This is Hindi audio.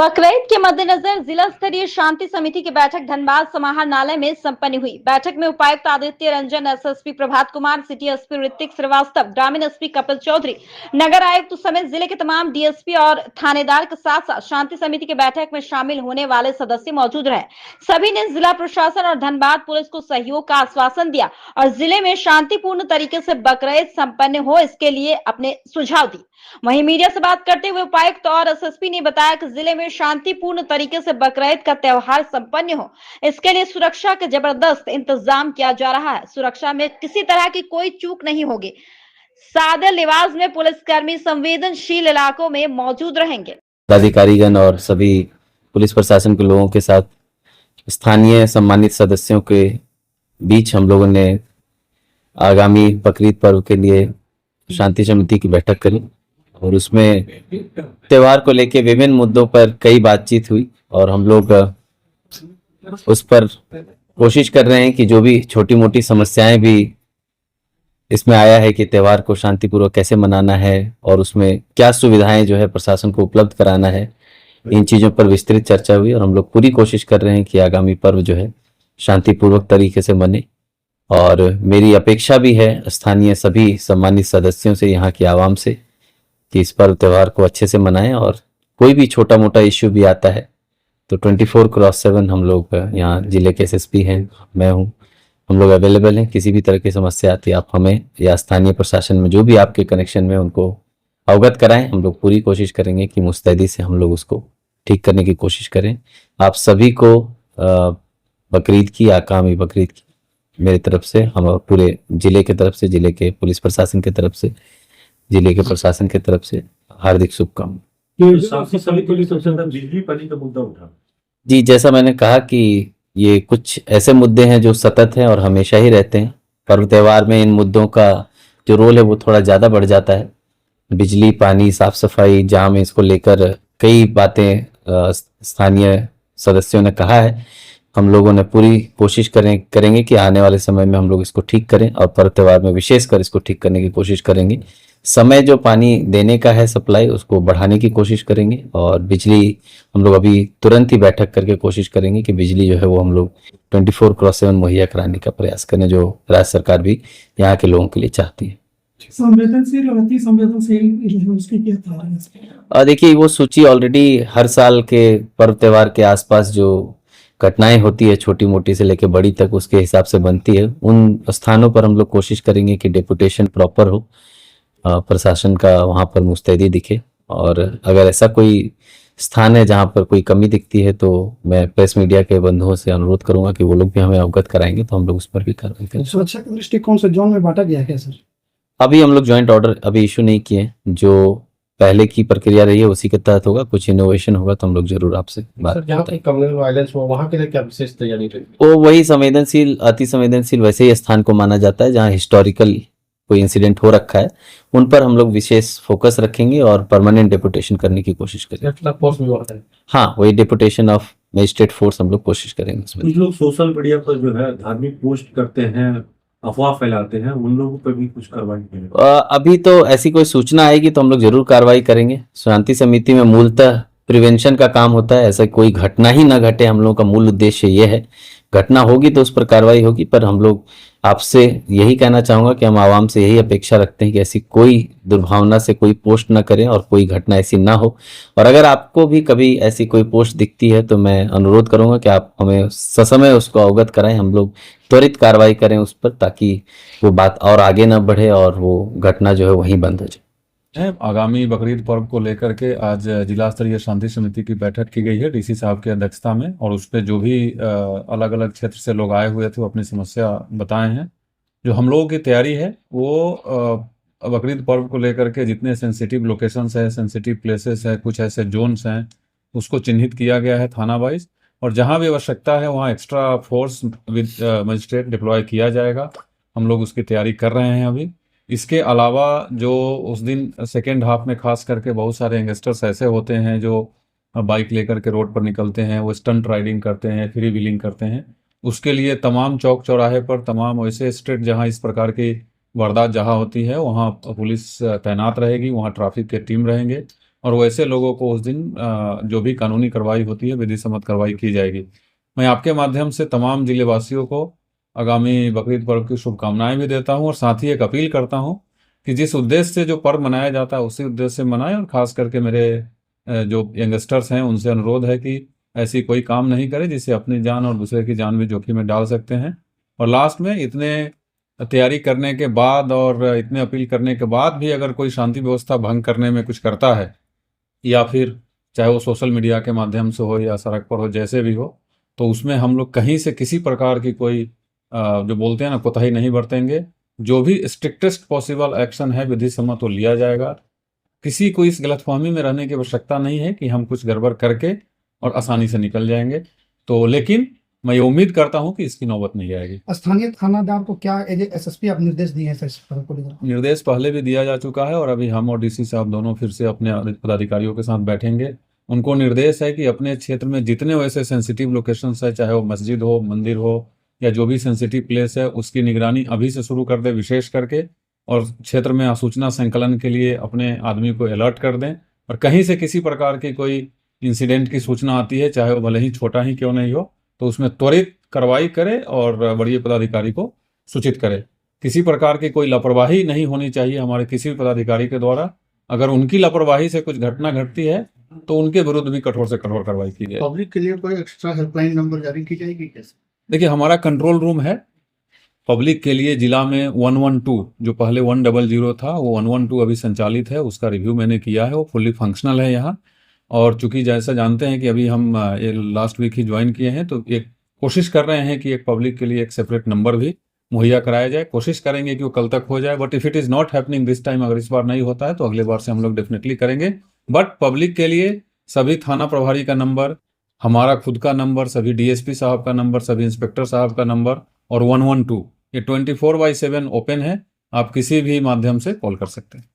बकरीद के मद्देनजर जिला स्तरीय शांति समिति की बैठक धनबाद समाहरणालय में संपन्न हुई। बैठक में उपायुक्त Aditya Ranjan, SSP Prabhat Kumar, city SP Hrithik Srivastava, ग्रामीण एसपी कपिल चौधरी, नगर आयुक्त समेत जिले के तमाम डीएसपी और थानेदार के साथ साथ शांति समिति की बैठक में शामिल होने वाले सदस्य मौजूद रहे। सभी ने जिला प्रशासन और धनबाद पुलिस को सहयोग का आश्वासन दिया और जिले में शांतिपूर्ण तरीके से बकरीद संपन्न हो, इसके लिए अपने सुझाव दिए। वहीं मीडिया से बात करते हुए उपायुक्त और एसएसपी ने बताया कि जिले में शांतिपूर्ण तरीके से बकरीद का त्योहार संपन्न हो, इसके लिए सुरक्षा का जबरदस्त इंतजाम किया जा रहा है। सुरक्षा में किसी तरह की कोई चूक नहीं होगी। सादे लिबास में पुलिसकर्मी संवेदनशील इलाकों में मौजूद रहेंगे। पदाधिकारीगण और सभी पुलिस प्रशासन के लोगों के साथ स्थानीय सम्मानित सदस्यों के बीच हम लोगों ने आगामी बकरीद पर्व के लिए शांति समिति की बैठक करी और उसमें त्योहार को लेकर विभिन्न मुद्दों पर कई बातचीत हुई और हम लोग उस पर कोशिश कर रहे हैं कि जो भी छोटी मोटी समस्याएं भी इसमें आया है कि त्योहार को शांतिपूर्वक कैसे मनाना है और उसमें क्या सुविधाएं जो है प्रशासन को उपलब्ध कराना है, इन चीज़ों पर विस्तृत चर्चा हुई और हम लोग पूरी कोशिश कर रहे हैं कि आगामी पर्व जो है शांतिपूर्वक तरीके से मने। और मेरी अपेक्षा भी है स्थानीय सभी सम्मानित सदस्यों से, यहाँ की आवाम से, कि इस पर्व त्यौहार को अच्छे से मनाएं और कोई भी छोटा मोटा इश्यू भी आता है तो 24/7 हम लोग यहाँ जिले के एसएसपी हैं, मैं हूँ, हम लोग अवेलेबल हैं। किसी भी तरह की समस्या आती है आप हमें या स्थानीय प्रशासन में जो भी आपके कनेक्शन में उनको अवगत कराएं। हम लोग पूरी कोशिश करेंगे कि मुस्तैदी से हम लोग उसको ठीक करने की कोशिश करें। आप सभी को बकरीद की, आगामी बकरीद की मेरी तरफ से, हम पूरे जिले के तरफ से, जिले के पुलिस प्रशासन के तरफ से, जिले के प्रशासन के तरफ से हार्दिक शुभकामनाएं। बिजली पानी का मुद्दा उठा जी, जैसा मैंने कहा कि ये कुछ ऐसे मुद्दे हैं जो सतत हैं और हमेशा ही रहते हैं। पर्व त्यौहार में इन मुद्दों का जो रोल है वो थोड़ा ज़्यादा बढ़ जाता है। बिजली, पानी, साफ सफाई, जाम, इसको लेकर कई बातें स्थानीय सदस्यों ने कहा है। हम लोगों ने पूरी कोशिश करेंगे कि आने वाले समय में हम लोग इसको ठीक करें और पर्व त्यौहार में विशेषकर इसको ठीक करने की कोशिश करेंगे। समय जो पानी देने का है सप्लाई, उसको बढ़ाने की कोशिश करेंगे और बिजली हम लोग अभी तुरंत ही बैठक करके कोशिश करेंगे कि बिजली जो है वो हम लोग 24/7 मुहैया कराने का प्रयास करें, जो राज्य सरकार भी यहाँ के लोगों के लिए चाहती है। संवेदनशील और अति संवेदनशील उसकी क्या था? देखिए, वो सूची ऑलरेडी हर साल के पर्व त्यौहार के आसपास जो घटनाएं होती है छोटी मोटी से लेकर बड़ी तक, उसके हिसाब से बनती है। उन स्थानों पर हम लोग कोशिश करेंगे कि डेपुटेशन प्रॉपर हो, प्रशासन का वहाँ पर मुस्तैदी दिखे और अगर ऐसा कोई स्थान है जहाँ पर कोई कमी दिखती है तो मैं प्रेस मीडिया के बंधुओं से अनुरोध करूंगा कि वो लोग भी हमें अवगत कराएंगे तो हम लोग उस पर भी कार्रवाई करेंगे। सुरक्षा के दृष्टिकोण से जोन में बांटा गया है क्या सर? अभी हम लोग ज्वाइंट ऑर्डर अभी इशू नहीं किए, जो पहले की प्रक्रिया रही है उसी के तहत होगा। कुछ इनोवेशन होगा तो हम लोग जरूर आपसे बात करेंगे। कम्युनल वायलेंस हो वहाँ के लिए क्या विशेष तैयारी रही? वो वही संवेदनशील, अति संवेदनशील वैसे ही स्थान को माना जाता है जहाँ हिस्टोरिकल कोई इंसिडेंट हो रखा है, उन पर हम लोग विशेष फोकस रखेंगे और परमानेंट डेपुटेशन करने की कोशिश करेंगे। फोर्स भी होता है। हाँ, वही डेपुटेशन ऑफ मजिस्ट्रेट फोर्स हम लोग कोशिश करेंगे उसमें। कुछ लोग सोशल मीडिया पर जो है धार्मिक पोस्ट करते हैं, अफवाह फैलाते हैं, उन लोगों पर भी कुछ कार्रवाई करेंगे? अभी तो ऐसी कोई सूचना आएगी तो हम लोग जरूर कार्रवाई करेंगे। शांति समिति में मूलतः प्रिवेंशन का काम होता है, ऐसा कोई घटना ही ना घटे, हम लोगों का मूल उद्देश्य ये है। घटना होगी तो उस पर कार्रवाई होगी, पर हम लोग आपसे यही कहना चाहूंगा कि हम आवाम से यही अपेक्षा रखते हैं कि ऐसी कोई दुर्भावना से कोई पोस्ट ना करें और कोई घटना ऐसी ना हो। और अगर आपको भी कभी ऐसी कोई पोस्ट दिखती है तो मैं अनुरोध करूंगा कि आप हमें ससमय उसको अवगत कराएं, हम लोग त्वरित कार्रवाई करें उस पर, ताकि वो बात और आगे ना बढ़े और वो घटना जो है वहीं बंद हो जाए। आगामी बकरीद पर्व को लेकर के आज जिला स्तरीय शांति समिति की बैठक की गई है डीसी साहब की अध्यक्षता में, और उस पर जो भी अलग अलग क्षेत्र से लोग आए हुए थे वो अपनी समस्या बताए हैं। जो हम लोगों की तैयारी है वो बकरीद पर्व को लेकर के जितने सेंसिटिव लोकेशंस है, सेंसिटिव प्लेसेस है, कुछ ऐसे जोन्स हैं, उसको चिन्हित किया गया है थाना वाइज, और जहाँ भी आवश्यकता है वहाँ extra force with magistrate deploy किया जाएगा। हम लोग उसकी तैयारी कर रहे हैं अभी। इसके अलावा जो उस दिन सेकेंड हाफ में खास करके बहुत सारे यंगस्टर्स ऐसे होते हैं जो बाइक लेकर के रोड पर निकलते हैं, वो स्टंट राइडिंग करते हैं, फ्री व्हीलिंग करते हैं, उसके लिए तमाम चौक चौराहे पर, तमाम वैसे स्ट्रीट जहां इस प्रकार की वारदात जहां होती है वहां पुलिस तैनात रहेगी, वहां ट्रैफिक के टीम रहेंगे और वैसे लोगों को उस दिन जो भी कानूनी कार्रवाई होती है विधि सम्मत कार्रवाई की जाएगी। मैं आपके माध्यम से तमाम जिलेवासियों को आगामी बकरीद पर्व की शुभकामनाएं भी देता हूं और साथ ही एक अपील करता हूं कि जिस उद्देश्य से जो पर्व मनाया जाता है उसी उद्देश्य से मनाएं। और खास करके मेरे जो यंगस्टर्स हैं उनसे अनुरोध है कि ऐसी कोई काम नहीं करे जिससे अपनी जान और दूसरे की जान भी जोखिम में डाल सकते हैं। और लास्ट में इतने तैयारी करने के बाद और इतने अपील करने के बाद भी अगर कोई शांति व्यवस्था भंग करने में कुछ करता है या फिर चाहे वो सोशल मीडिया के माध्यम से हो या सड़क पर हो, जैसे भी हो, तो उसमें हम लोग कहीं से किसी प्रकार की कोई जो बोलते हैं ना कोताही नहीं बरतेंगे। जो भी स्ट्रिक्टेस्ट पॉसिबल एक्शन है विधि सम्मत वो लिया जाएगा। किसी को इस गलतफहमी में रहने की आवश्यकता नहीं है कि हम कुछ गड़बड़ करके और आसानी से निकल जाएंगे। तो लेकिन मैं ये उम्मीद करता हूं कि इसकी नौबत नहीं आएगी। स्थानीय थानादार को क्या एसएसपी आप निर्देश दिए हैं सर इस पर को लेकर? निर्देश पहले भी दिया जा चुका है और अभी हम और डीसी साहब दोनों फिर से अपने पदाधिकारियों के साथ बैठेंगे। उनको निर्देश है कि अपने क्षेत्र में जितने वैसे सेंसिटिव लोकेशंस है, चाहे वो मस्जिद हो, मंदिर हो या जो भी सेंसिटिव प्लेस है, उसकी निगरानी अभी से शुरू कर दे विशेष करके। और क्षेत्र में सूचना संकलन के लिए अपने आदमी को अलर्ट कर दें। और कहीं से किसी प्रकार की कोई इंसिडेंट की सूचना आती है, चाहे वो भले ही छोटा ही क्यों नहीं हो, तो उसमें त्वरित कार्रवाई करे और वरीय पदाधिकारी को सूचित करे। किसी प्रकार की कोई लापरवाही नहीं होनी चाहिए हमारे किसी भी पदाधिकारी के द्वारा। अगर उनकी लापरवाही से कुछ घटना घटती है तो उनके विरुद्ध भी कठोर से कठोर कार्रवाई की जाए। पब्लिक के लिए कोई एक्स्ट्रा हेल्पलाइन नंबर जारी की जाएगी कैसे? देखिए, हमारा कंट्रोल रूम है पब्लिक के लिए जिला में 112, जो पहले 100 था वो 112 अभी संचालित है। उसका रिव्यू मैंने किया है, वो फुल्ली फंक्शनल है यहाँ। और चूंकि जैसा जानते हैं कि अभी हम ये लास्ट वीक ही ज्वाइन किए हैं, तो एक कोशिश कर रहे हैं कि एक पब्लिक के लिए एक सेपरेट नंबर भी मुहैया कराया जाए। कोशिश करेंगे कि वो कल तक हो जाए, but if it is not happening this time, अगर इस बार नहीं होता है तो अगले बार से हम लोग डेफिनेटली करेंगे। बट पब्लिक के लिए सभी थाना प्रभारी का नंबर, हमारा खुद का नंबर, सभी डीएसपी साहब का नंबर, सभी इंस्पेक्टर साहब का नंबर और 112 ये 24/7 ओपन है। आप किसी भी माध्यम से कॉल कर सकते हैं।